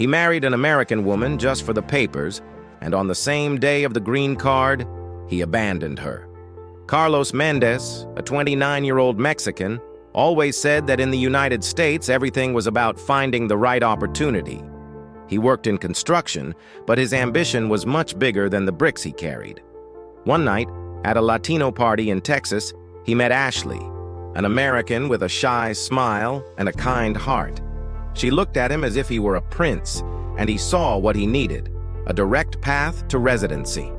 He married an American woman just for the papers, and on the same day of the green card, he abandoned her. Carlos Mendez, a 29-year-old Mexican, always said that in the United States everything was about finding the right opportunity. He worked in construction, but his ambition was much bigger than the bricks he carried. One night, at a Latino party in Texas, he met Ashley, an American with a shy smile and a kind heart. She looked at him as if he were a prince, and he saw what he needed: a direct path to residency.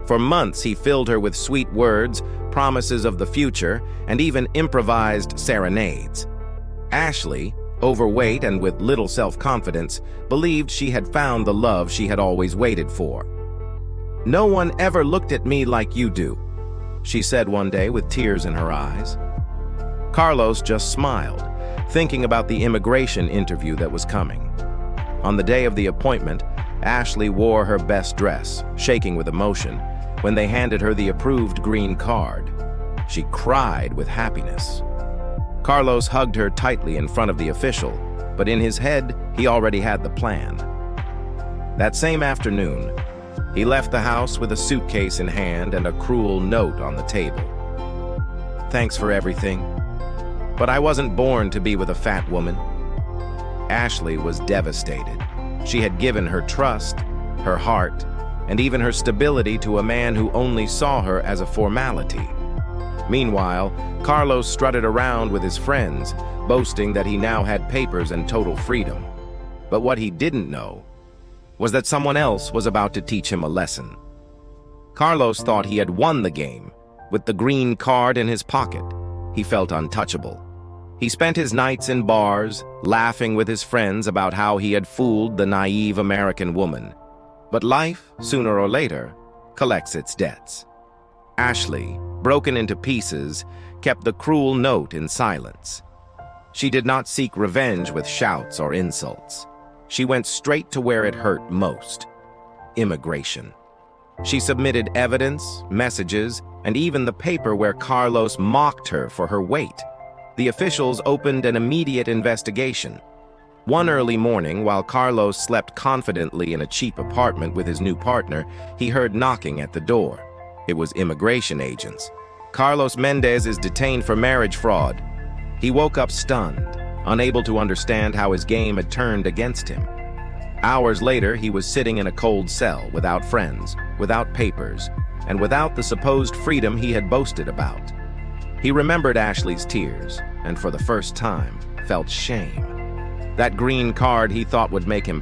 For months, he filled her with sweet words, promises of the future, and even improvised serenades. Ashley, overweight and with little self-confidence, believed she had found the love she had always waited for. "No one ever looked at me like you do," she said one day with tears in her eyes. Carlos just smiled, thinking about the immigration interview that was coming. On the day of the appointment, Ashley wore her best dress, shaking with emotion, when they handed her the approved green card. She cried with happiness. Carlos hugged her tightly in front of the official, but in his head, he already had the plan. That same afternoon, he left the house with a suitcase in hand and a cruel note on the table. "Thanks for everything, but I wasn't born to be with a fat woman." Ashley was devastated. She had given her trust, her heart, and even her stability to a man who only saw her as a formality. Meanwhile, Carlos strutted around with his friends, boasting that he now had papers and total freedom. But what he didn't know was that someone else was about to teach him a lesson. Carlos thought he had won the game. With the green card in his pocket, he felt untouchable. He spent his nights in bars, laughing with his friends about how he had fooled the naive American woman. But life, sooner or later, collects its debts. Ashley, broken into pieces, kept the cruel note in silence. She did not seek revenge with shouts or insults. She went straight to where it hurt most: immigration. She submitted evidence, messages, and even the paper where Carlos mocked her for her weight. The officials opened an immediate investigation. One early morning, while Carlos slept confidently in a cheap apartment with his new partner, he heard knocking at the door. It was immigration agents. "Carlos Mendez is detained for marriage fraud." He woke up stunned, unable to understand how his game had turned against him. Hours later, he was sitting in a cold cell, without friends, without papers, and without the supposed freedom he had boasted about. He remembered Ashley's tears, and for the first time, felt shame. That green card he thought would make him